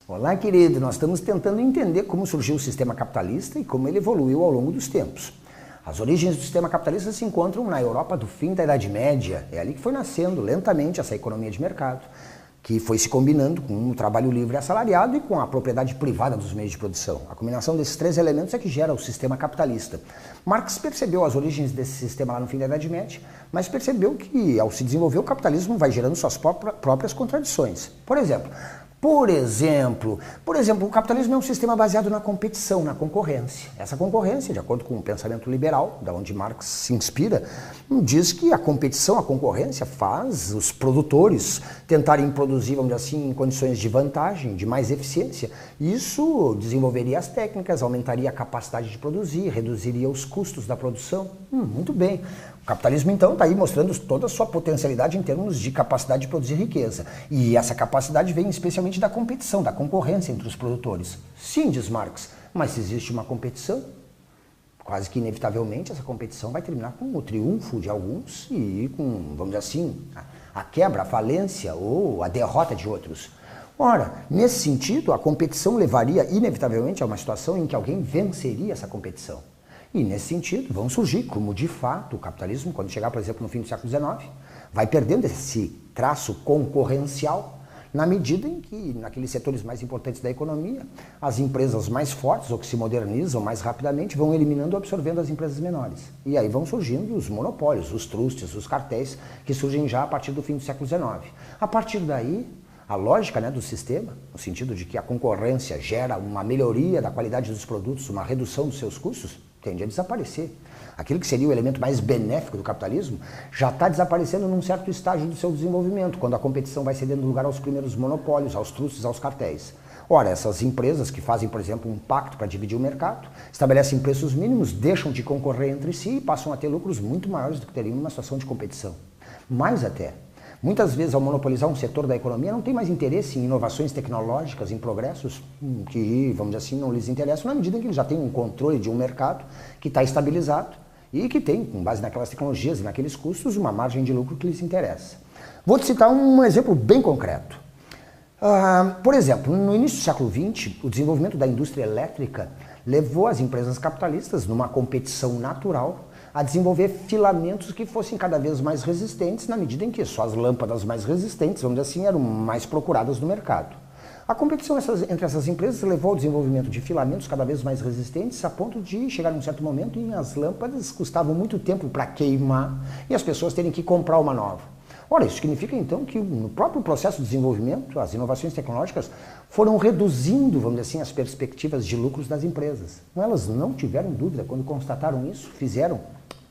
Olá, querido. Nós estamos tentando entender como surgiu o sistema capitalista e como ele evoluiu ao longo dos tempos. As origens do sistema capitalista se encontram na Europa do fim da Idade Média. É ali que foi nascendo lentamente essa economia de mercado, que foi se combinando com o trabalho livre assalariado e com a propriedade privada dos meios de produção. A combinação desses três elementos é que gera o sistema capitalista. Marx percebeu as origens desse sistema lá no fim da Idade Média, mas percebeu que, ao se desenvolver, o capitalismo vai gerando suas próprias contradições. Por exemplo, o capitalismo é um sistema baseado na competição, na concorrência. Essa concorrência, de acordo com o pensamento liberal, da onde Marx se inspira, diz que a competição, a concorrência faz os produtores tentarem produzir, vamos dizer assim, em condições de vantagem, de mais eficiência. Isso desenvolveria as técnicas, aumentaria a capacidade de produzir, reduziria os custos da produção. Muito bem. O capitalismo, então, está aí mostrando toda a sua potencialidade em termos de capacidade de produzir riqueza. E essa capacidade vem especialmente da competição, da concorrência entre os produtores. Sim, diz Marx, mas se existe uma competição, quase que inevitavelmente essa competição vai terminar com o triunfo de alguns e com, vamos dizer assim, a quebra, a falência ou a derrota de outros. Ora, nesse sentido, a competição levaria inevitavelmente a uma situação em que alguém venceria essa competição. E, nesse sentido, vão surgir, como de fato o capitalismo, quando chegar, por exemplo, no fim do século XIX, vai perdendo esse traço concorrencial na medida em que, naqueles setores mais importantes da economia, as empresas mais fortes ou que se modernizam mais rapidamente vão eliminando ou absorvendo as empresas menores. E aí vão surgindo os monopólios, os trustes, os cartéis, que surgem já a partir do fim do século XIX. A partir daí, a lógica, do sistema, no sentido de que a concorrência gera uma melhoria da qualidade dos produtos, uma redução dos seus custos, tende a desaparecer. Aquilo que seria o elemento mais benéfico do capitalismo já está desaparecendo num certo estágio do seu desenvolvimento, quando a competição vai cedendo lugar aos primeiros monopólios, aos trustes, aos cartéis. Ora, essas empresas que fazem, por exemplo, um pacto para dividir o mercado, estabelecem preços mínimos, deixam de concorrer entre si e passam a ter lucros muito maiores do que teriam numa situação de competição. Mais até, muitas vezes, ao monopolizar um setor da economia, não tem mais interesse em inovações tecnológicas, em progressos que, vamos dizer assim, não lhes interessam, na medida em que eles já têm um controle de um mercado que está estabilizado e que tem, com base naquelas tecnologias e naqueles custos, uma margem de lucro que lhes interessa. Vou te citar um exemplo bem concreto. Por exemplo, no início do século XX, o desenvolvimento da indústria elétrica levou as empresas capitalistas, numa competição natural, a desenvolver filamentos que fossem cada vez mais resistentes, na medida em que só as lâmpadas mais resistentes, vamos dizer assim, eram mais procuradas no mercado. A competição entre essas empresas levou ao desenvolvimento de filamentos cada vez mais resistentes, a ponto de chegar num certo momento em que as lâmpadas custavam muito tempo para queimar e as pessoas terem que comprar uma nova. Ora, isso significa então que no próprio processo de desenvolvimento, as inovações tecnológicas foram reduzindo, vamos dizer assim, as perspectivas de lucros das empresas. Elas não tiveram dúvida, quando constataram isso, fizeram.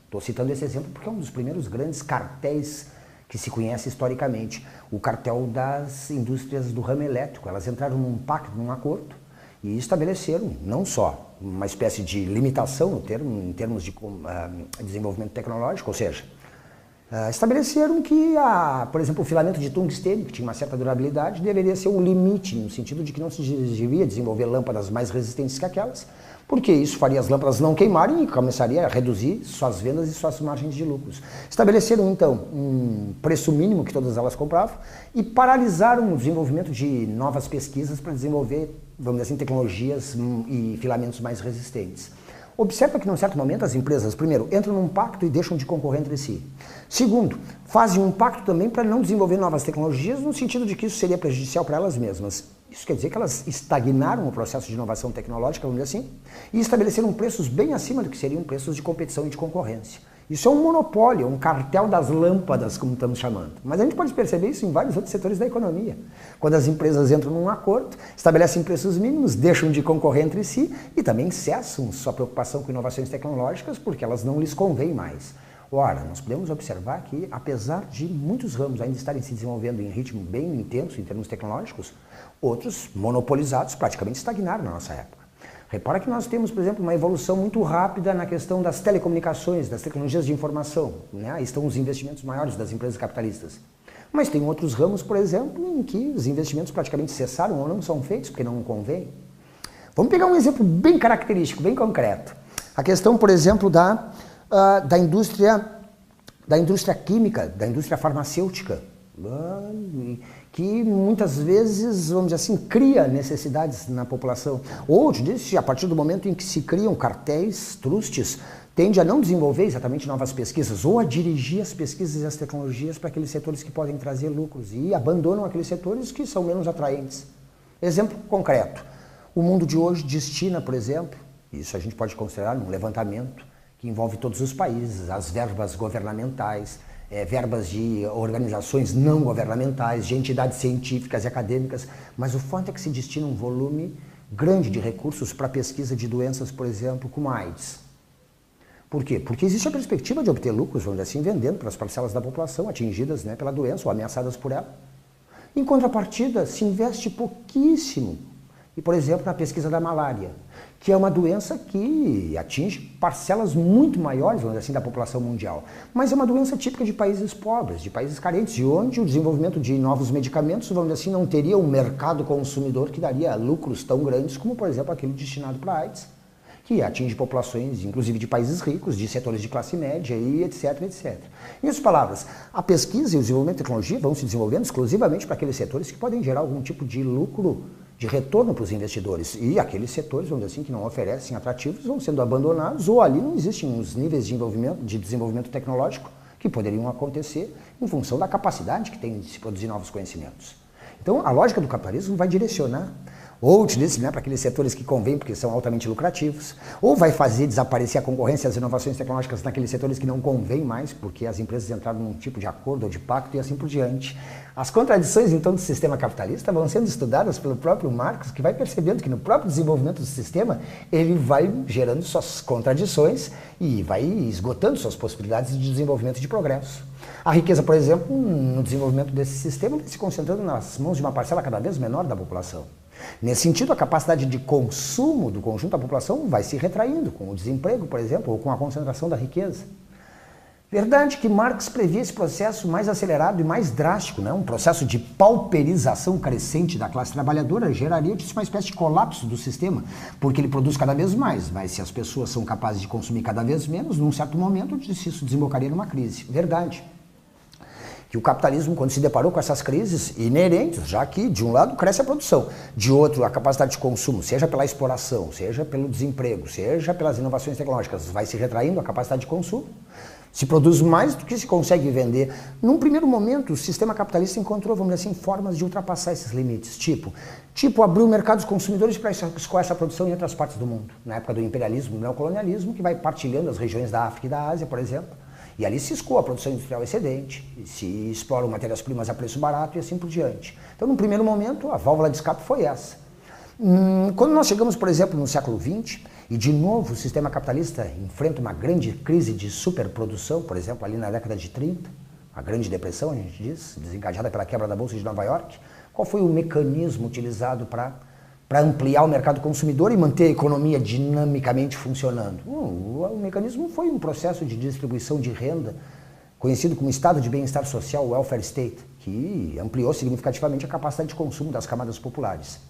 Estou citando esse exemplo porque é um dos primeiros grandes cartéis que se conhece historicamente, o cartel das indústrias do ramo elétrico. Elas entraram num pacto, num acordo, e estabeleceram não só uma espécie de limitação em termos de desenvolvimento tecnológico, ou seja, estabeleceram que, por exemplo, o filamento de tungstênio, que tinha uma certa durabilidade, deveria ser um limite, no sentido de que não se devia desenvolver lâmpadas mais resistentes que aquelas, porque isso faria as lâmpadas não queimarem e começaria a reduzir suas vendas e suas margens de lucros. Estabeleceram, então, um preço mínimo que todas elas compravam e paralisaram o desenvolvimento de novas pesquisas para desenvolver, vamos dizer assim, tecnologias e filamentos mais resistentes. Observa que, num certo momento, as empresas, primeiro, entram num pacto e deixam de concorrer entre si. Segundo, fazem um pacto também para não desenvolver novas tecnologias, no sentido de que isso seria prejudicial para elas mesmas. Isso quer dizer que elas estagnaram o processo de inovação tecnológica, vamos dizer assim, e estabeleceram preços bem acima do que seriam preços de competição e de concorrência. Isso é um monopólio, um cartel das lâmpadas, como estamos chamando. Mas a gente pode perceber isso em vários outros setores da economia. Quando as empresas entram num acordo, estabelecem preços mínimos, deixam de concorrer entre si e também cessam sua preocupação com inovações tecnológicas porque elas não lhes convêm mais. Ora, nós podemos observar que, apesar de muitos ramos ainda estarem se desenvolvendo em ritmo bem intenso em termos tecnológicos, outros, monopolizados, praticamente estagnaram na nossa época. Repara que nós temos, por exemplo, uma evolução muito rápida na questão das telecomunicações, das tecnologias de informação. Aí estão os investimentos maiores das empresas capitalistas. Mas tem outros ramos, por exemplo, em que os investimentos praticamente cessaram ou não são feitos porque não convém. Vamos pegar um exemplo bem característico, bem concreto. A questão, por exemplo, da indústria da indústria química, da indústria farmacêutica, que muitas vezes, vamos dizer assim, cria necessidades na população. Ou, te disse, a partir do momento em que se criam cartéis, trustes, tende a não desenvolver exatamente novas pesquisas, ou a dirigir as pesquisas e as tecnologias para aqueles setores que podem trazer lucros e abandonam aqueles setores que são menos atraentes. Exemplo concreto, o mundo de hoje destina, por exemplo, isso a gente pode considerar um levantamento que envolve todos os países, as verbas governamentais, verbas de organizações não governamentais, de entidades científicas e acadêmicas, mas o fato é que se destina um volume grande de recursos para a pesquisa de doenças, por exemplo, como a AIDS. Por quê? Porque existe a perspectiva de obter lucros, vamos dizer assim, vendendo para as parcelas da população atingidas, né, pela doença ou ameaçadas por ela. Em contrapartida, se investe pouquíssimo, e, por exemplo, na pesquisa da malária, que é uma doença que atinge parcelas muito maiores, vamos dizer assim, da população mundial. Mas é uma doença típica de países pobres, de países carentes, e onde o desenvolvimento de novos medicamentos, vamos dizer assim, não teria um mercado consumidor que daria lucros tão grandes como, por exemplo, aquele destinado para a AIDS, que atinge populações, inclusive de países ricos, de setores de classe média e etc, etc. Em outras palavras, a pesquisa e o desenvolvimento de tecnologia vão se desenvolvendo exclusivamente para aqueles setores que podem gerar algum tipo de lucro, de retorno para os investidores. E aqueles setores, vamos dizer assim, que não oferecem atrativos vão sendo abandonados, ou ali não existem os níveis de desenvolvimento tecnológico que poderiam acontecer em função da capacidade que tem de se produzir novos conhecimentos. Então, a lógica do capitalismo vai direcionar ou utiliza, né, para aqueles setores que convêm porque são altamente lucrativos, ou vai fazer desaparecer a concorrência e as inovações tecnológicas naqueles setores que não convêm mais, porque as empresas entraram num tipo de acordo ou de pacto e assim por diante. As contradições, então, do sistema capitalista vão sendo estudadas pelo próprio Marx, que vai percebendo que no próprio desenvolvimento do sistema, ele vai gerando suas contradições e vai esgotando suas possibilidades de desenvolvimento e de progresso. A riqueza, por exemplo, no desenvolvimento desse sistema, vai se concentrando nas mãos de uma parcela cada vez menor da população. Nesse sentido, a capacidade de consumo do conjunto da população vai se retraindo, com o desemprego, por exemplo, ou com a concentração da riqueza. Verdade que Marx previa esse processo mais acelerado e mais drástico, né? Um processo de pauperização crescente da classe trabalhadora geraria uma espécie de colapso do sistema, porque ele produz cada vez mais, mas se as pessoas são capazes de consumir cada vez menos, num certo momento isso desembocaria numa crise. Verdade. Que o capitalismo, quando se deparou com essas crises inerentes, já que de um lado cresce a produção, de outro a capacidade de consumo, seja pela exploração, seja pelo desemprego, seja pelas inovações tecnológicas, vai se retraindo a capacidade de consumo, se produz mais do que se consegue vender. Num primeiro momento, o sistema capitalista encontrou, vamos dizer assim, formas de ultrapassar esses limites, tipo abrir o mercado dos consumidores para escoar essa produção em outras partes do mundo, na época do imperialismo, do neocolonialismo, que vai partilhando as regiões da África e da Ásia, por exemplo. E ali se escoa a produção industrial excedente, se exploram matérias-primas a preço barato e assim por diante. Então, num primeiro momento, a válvula de escape foi essa. Quando nós chegamos, por exemplo, no século XX, e de novo o sistema capitalista enfrenta uma grande crise de superprodução, por exemplo, ali na década de 30, a Grande Depressão, a gente diz, desencadeada pela quebra da Bolsa de Nova York, qual foi o mecanismo utilizado para ampliar o mercado consumidor e manter a economia dinamicamente funcionando? O mecanismo foi um processo de distribuição de renda, conhecido como Estado de Bem-Estar Social, Welfare State, que ampliou significativamente a capacidade de consumo das camadas populares.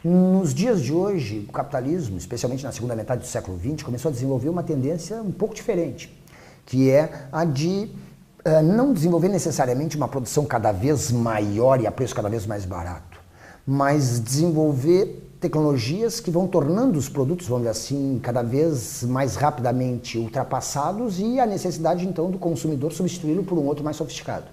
Nos dias de hoje, o capitalismo, especialmente na segunda metade do século XX, começou a desenvolver uma tendência um pouco diferente, que é a de não desenvolver necessariamente uma produção cada vez maior e a preço cada vez mais barato, mas desenvolver tecnologias que vão tornando os produtos, vamos dizer assim, cada vez mais rapidamente ultrapassados e a necessidade, então, do consumidor substituí-lo por um outro mais sofisticado.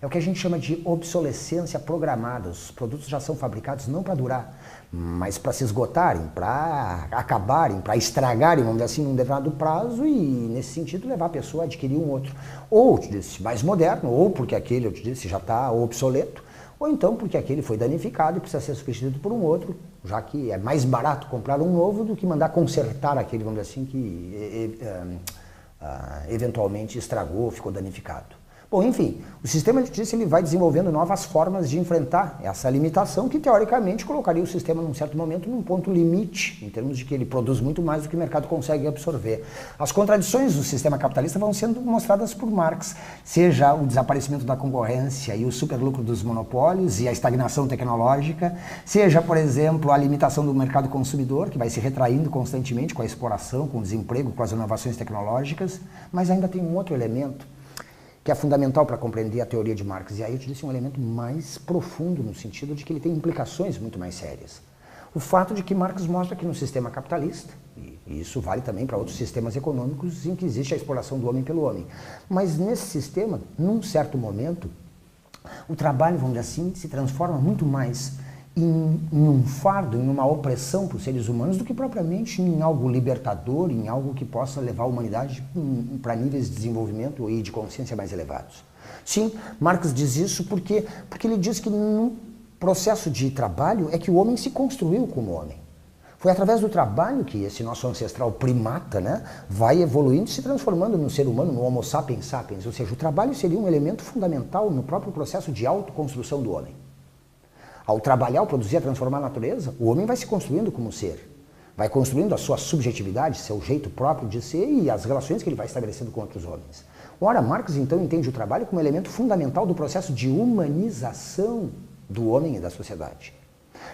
É o que a gente chama de obsolescência programada. Os produtos já são fabricados não para durar, mas para se esgotarem, para acabarem, para estragarem, vamos dizer assim, num determinado prazo e, nesse sentido, levar a pessoa a adquirir um outro. Ou, eu te disse, mais moderno, ou porque aquele, eu te disse, já está obsoleto, ou então porque aquele foi danificado e precisa ser substituído por um outro, já que é mais barato comprar um novo do que mandar consertar aquele, vamos dizer assim, que eventualmente estragou, ficou danificado. Bom, enfim, o sistema de justiça ele vai desenvolvendo novas formas de enfrentar essa limitação que, teoricamente, colocaria o sistema, num certo momento, num ponto limite, em termos de que ele produz muito mais do que o mercado consegue absorver. As contradições do sistema capitalista vão sendo mostradas por Marx, seja o desaparecimento da concorrência e o superlucro dos monopólios e a estagnação tecnológica, seja, por exemplo, a limitação do mercado consumidor, que vai se retraindo constantemente com a exploração, com o desemprego, com as inovações tecnológicas, mas ainda tem um outro elemento, que é fundamental para compreender a teoria de Marx. E aí eu te disse um elemento mais profundo, no sentido de que ele tem implicações muito mais sérias. O fato de que Marx mostra que no sistema capitalista, e isso vale também para outros sistemas econômicos em que existe a exploração do homem pelo homem, mas nesse sistema, num certo momento, o trabalho, vamos dizer assim, se transforma muito mais em um fardo, em uma opressão para os seres humanos, do que propriamente em algo libertador, em algo que possa levar a humanidade para níveis de desenvolvimento e de consciência mais elevados. Sim, Marx diz isso porque ele diz que no processo de trabalho é que o homem se construiu como homem. Foi através do trabalho que esse nosso ancestral primata, né, vai evoluindo e se transformando no ser humano, no Homo sapiens sapiens. Ou seja, o trabalho seria um elemento fundamental no próprio processo de autoconstrução do homem. Ao trabalhar, ao produzir, a transformar a natureza, o homem vai se construindo como ser. Vai construindo a sua subjetividade, seu jeito próprio de ser e as relações que ele vai estabelecendo com outros homens. Ora, Marx então entende o trabalho como elemento fundamental do processo de humanização do homem e da sociedade.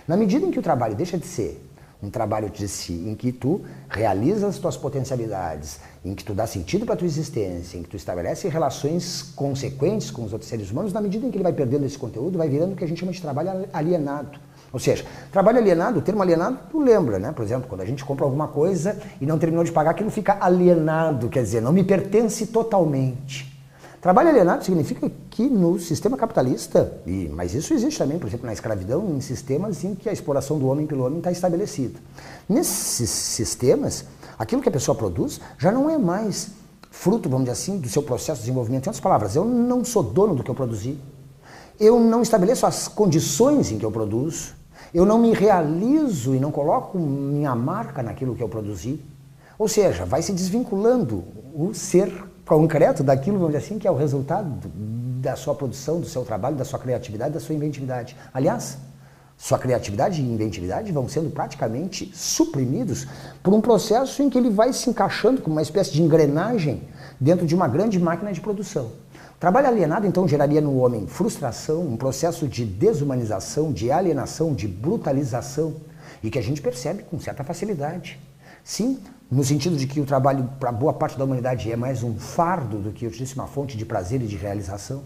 Na medida em que o trabalho deixa de ser um trabalho de si, em que tu realizas as tuas potencialidades, em que tu dá sentido para a tua existência, em que tu estabelece relações consequentes com os outros seres humanos, na medida em que ele vai perdendo esse conteúdo, vai virando o que a gente chama de trabalho alienado. Ou seja, trabalho alienado, o termo alienado, tu lembra, né? Por exemplo, quando a gente compra alguma coisa e não terminou de pagar, aquilo fica alienado, quer dizer, não me pertence totalmente. Trabalho alienado significa que no sistema capitalista, mas isso existe também, por exemplo, na escravidão, em sistemas em que a exploração do homem pelo homem está estabelecida. Nesses sistemas, aquilo que a pessoa produz já não é mais fruto, vamos dizer assim, do seu processo de desenvolvimento. Em outras palavras, eu não sou dono do que eu produzi, eu não estabeleço as condições em que eu produzo, eu não me realizo e não coloco minha marca naquilo que eu produzi. Ou seja, vai se desvinculando o ser concreto daquilo, vamos dizer assim, que é o resultado da sua produção, do seu trabalho, da sua criatividade, da sua inventividade. Aliás, sua criatividade e inventividade vão sendo praticamente suprimidos por um processo em que ele vai se encaixando como uma espécie de engrenagem dentro de uma grande máquina de produção. O trabalho alienado, então, geraria no homem frustração, um processo de desumanização, de alienação, de brutalização, e que a gente percebe com certa facilidade. Sim, no sentido de que o trabalho, para boa parte da humanidade, é mais um fardo do que, eu disse, uma fonte de prazer e de realização.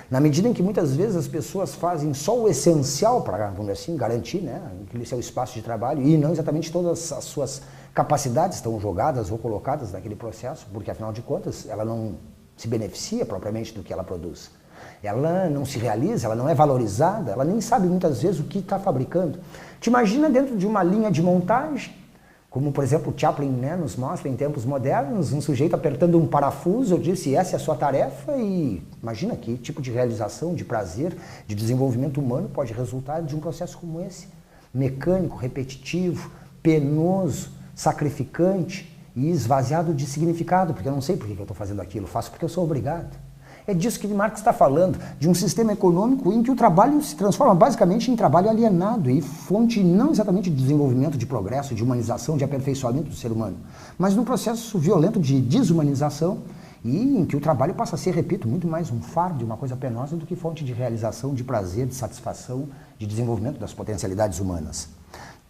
Na medida em que muitas vezes as pessoas fazem só o essencial para, vamos dizer assim, garantir, né, aquele seu espaço de trabalho, e não exatamente todas as suas capacidades estão jogadas ou colocadas naquele processo, porque afinal de contas ela não se beneficia propriamente do que ela produz. Ela não se realiza, ela não é valorizada, ela nem sabe muitas vezes o que está fabricando. Te imagina dentro de uma linha de montagem, como, por exemplo, o Chaplin, né, nos mostra em tempos modernos, um sujeito apertando um parafuso, eu disse, essa é a sua tarefa, e imagina que tipo de realização, de prazer, de desenvolvimento humano pode resultar de um processo como esse. Mecânico, repetitivo, penoso, sacrificante e esvaziado de significado, porque eu não sei por que eu estou fazendo aquilo, faço porque eu sou obrigado. É disso que Marx está falando, de um sistema econômico em que o trabalho se transforma basicamente em trabalho alienado e fonte não exatamente de desenvolvimento, de progresso, de humanização, de aperfeiçoamento do ser humano, mas num processo violento de desumanização e em que o trabalho passa a ser, repito, muito mais um fardo, uma coisa penosa do que fonte de realização, de prazer, de satisfação, de desenvolvimento das potencialidades humanas.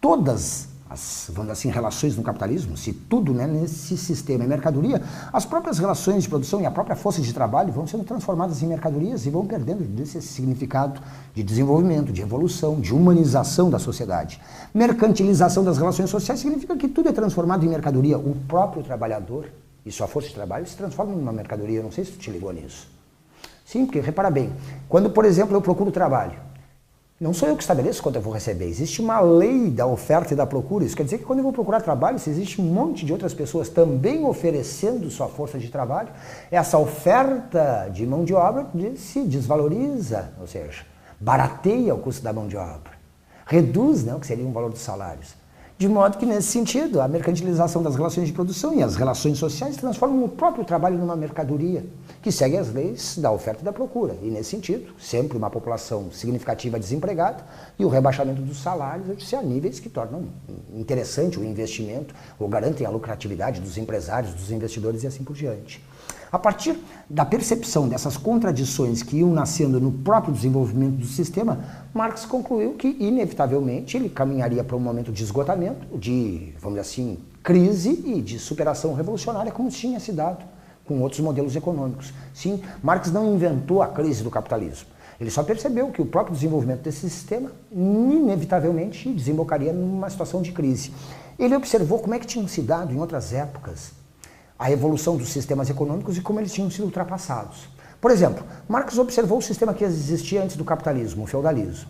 Todas as, vamos dizer assim, relações no capitalismo, se tudo, né, nesse sistema é mercadoria, as próprias relações de produção e a própria força de trabalho vão sendo transformadas em mercadorias e vão perdendo desse significado de desenvolvimento, de evolução, de humanização da sociedade. Mercantilização das relações sociais significa que tudo é transformado em mercadoria. O próprio trabalhador e sua força de trabalho se transformam em uma mercadoria. Eu não sei se tu te ligou nisso. Sim, porque repara bem, quando, por exemplo, eu procuro trabalho, não sou eu que estabeleço quanto eu vou receber, existe uma lei da oferta e da procura. Isso quer dizer que quando eu vou procurar trabalho, se existe um monte de outras pessoas também oferecendo sua força de trabalho, essa oferta de mão de obra se desvaloriza, ou seja, barateia o custo da mão de obra, reduz, né, o que seria um valor dos salários. De modo que, nesse sentido, a mercantilização das relações de produção e as relações sociais transformam o próprio trabalho numa mercadoria, que segue as leis da oferta e da procura. E, nesse sentido, sempre uma população significativa desempregada e o rebaixamento dos salários a níveis que tornam interessante o investimento ou garantem a lucratividade dos empresários, dos investidores e assim por diante. A partir da percepção dessas contradições que iam nascendo no próprio desenvolvimento do sistema, Marx concluiu que, inevitavelmente, ele caminharia para um momento de esgotamento, de, vamos dizer assim, crise e de superação revolucionária, como tinha se dado com outros modelos econômicos. Sim, Marx não inventou a crise do capitalismo. Ele só percebeu que o próprio desenvolvimento desse sistema inevitavelmente desembocaria numa situação de crise. Ele observou como é que tinham se dado em outras épocas a evolução dos sistemas econômicos e como eles tinham sido ultrapassados. Por exemplo, Marx observou o sistema que existia antes do capitalismo, o feudalismo.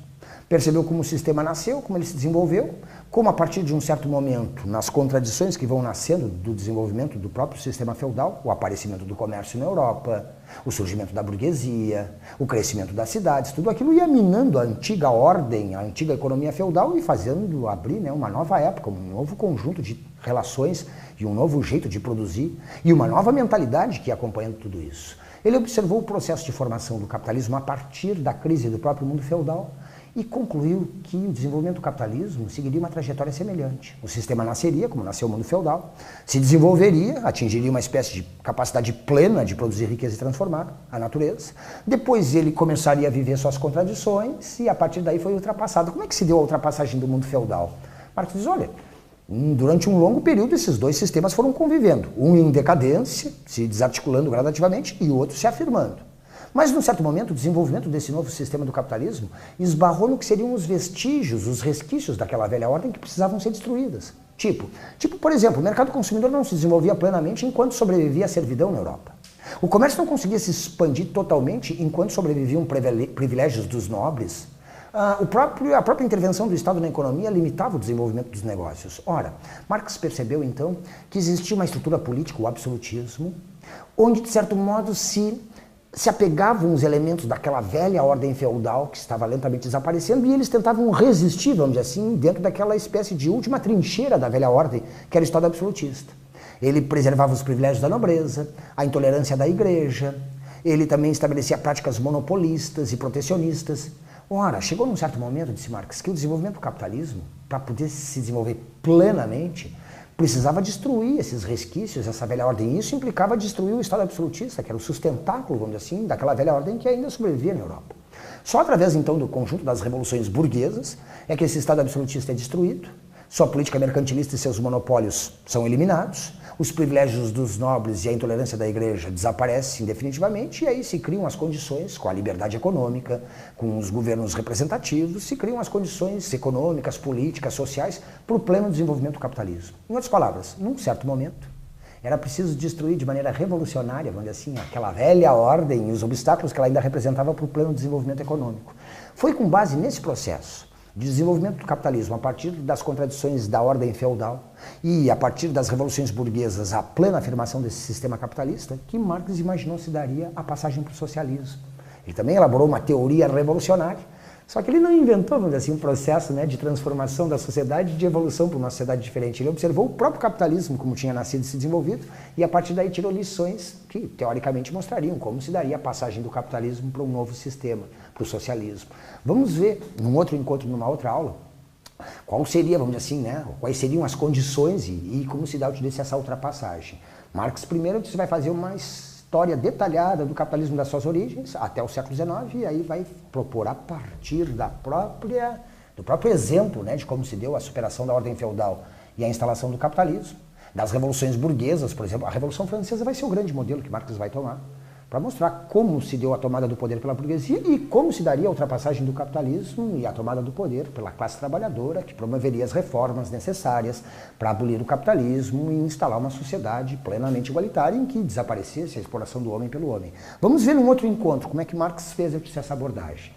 Percebeu como o sistema nasceu, como ele se desenvolveu, como a partir de um certo momento, nas contradições que vão nascendo do desenvolvimento do próprio sistema feudal, o aparecimento do comércio na Europa, o surgimento da burguesia, o crescimento das cidades, tudo aquilo ia minando a antiga ordem, a antiga economia feudal e fazendo abrir, né, uma nova época, um novo conjunto de relações e um novo jeito de produzir e uma nova mentalidade que ia acompanhando tudo isso. Ele observou o processo de formação do capitalismo a partir da crise do próprio mundo feudal e concluiu que o desenvolvimento do capitalismo seguiria uma trajetória semelhante. O sistema nasceria, como nasceu o mundo feudal, se desenvolveria, atingiria uma espécie de capacidade plena de produzir riqueza e transformar a natureza. Depois ele começaria a viver suas contradições e a partir daí foi ultrapassado. Como é que se deu a ultrapassagem do mundo feudal? Marx diz, olha, durante um longo período esses dois sistemas foram convivendo, um em decadência, se desarticulando gradativamente, e o outro se afirmando. Mas, num certo momento, o desenvolvimento desse novo sistema do capitalismo esbarrou no que seriam os vestígios, os resquícios daquela velha ordem que precisavam ser destruídas. Tipo, por exemplo, o mercado consumidor não se desenvolvia plenamente enquanto sobrevivia a servidão na Europa. O comércio não conseguia se expandir totalmente enquanto sobreviviam privilégios dos nobres. A própria intervenção do Estado na economia limitava o desenvolvimento dos negócios. Ora, Marx percebeu, então, que existia uma estrutura política, o absolutismo, onde, de certo modo, se apegavam os elementos daquela velha ordem feudal que estava lentamente desaparecendo e eles tentavam resistir, vamos dizer assim, dentro daquela espécie de última trincheira da velha ordem, que era o Estado absolutista. Ele preservava os privilégios da nobreza, a intolerância da igreja, ele também estabelecia práticas monopolistas e protecionistas. Ora, chegou num certo momento, disse Marx, que o desenvolvimento do capitalismo, para poder se desenvolver plenamente, precisava destruir esses resquícios, essa velha ordem. Isso implicava destruir o Estado absolutista, que era o sustentáculo, vamos dizer assim, daquela velha ordem que ainda sobrevivia na Europa. Só através, então, do conjunto das revoluções burguesas é que esse Estado absolutista é destruído, sua política mercantilista e seus monopólios são eliminados, os privilégios dos nobres e a intolerância da igreja desaparecem definitivamente e aí se criam as condições, com a liberdade econômica, com os governos representativos, se criam as condições econômicas, políticas, sociais para o pleno desenvolvimento do capitalismo. Em outras palavras, num certo momento, era preciso destruir de maneira revolucionária, vamos dizer assim, aquela velha ordem e os obstáculos que ela ainda representava para o pleno desenvolvimento econômico. Foi com base nesse processo de desenvolvimento do capitalismo a partir das contradições da ordem feudal e a partir das revoluções burguesas, a plena afirmação desse sistema capitalista, que Marx imaginou se daria a passagem para o socialismo. Ele também elaborou uma teoria revolucionária, só que ele não inventou, vamos dizer assim, um processo, né, de transformação da sociedade, de evolução para uma sociedade diferente. Ele observou o próprio capitalismo, como tinha nascido e se desenvolvido, e a partir daí tirou lições que, teoricamente, mostrariam como se daria a passagem do capitalismo para um novo sistema, para o socialismo. Vamos ver, num outro encontro, numa outra aula, qual seria, vamos dizer assim, né, quais seriam as condições e como se dá essa ultrapassagem. Marx, primeiro, disse, vai fazer uma história detalhada do capitalismo das suas origens até o século XIX e aí vai propor a partir do próprio exemplo, né, de como se deu a superação da ordem feudal e a instalação do capitalismo, das revoluções burguesas, por exemplo. A Revolução Francesa vai ser o grande modelo que Marx vai tomar para mostrar como se deu a tomada do poder pela burguesia e como se daria a ultrapassagem do capitalismo e a tomada do poder pela classe trabalhadora, que promoveria as reformas necessárias para abolir o capitalismo e instalar uma sociedade plenamente igualitária em que desaparecesse a exploração do homem pelo homem. Vamos ver num outro encontro como é que Marx fez essa abordagem.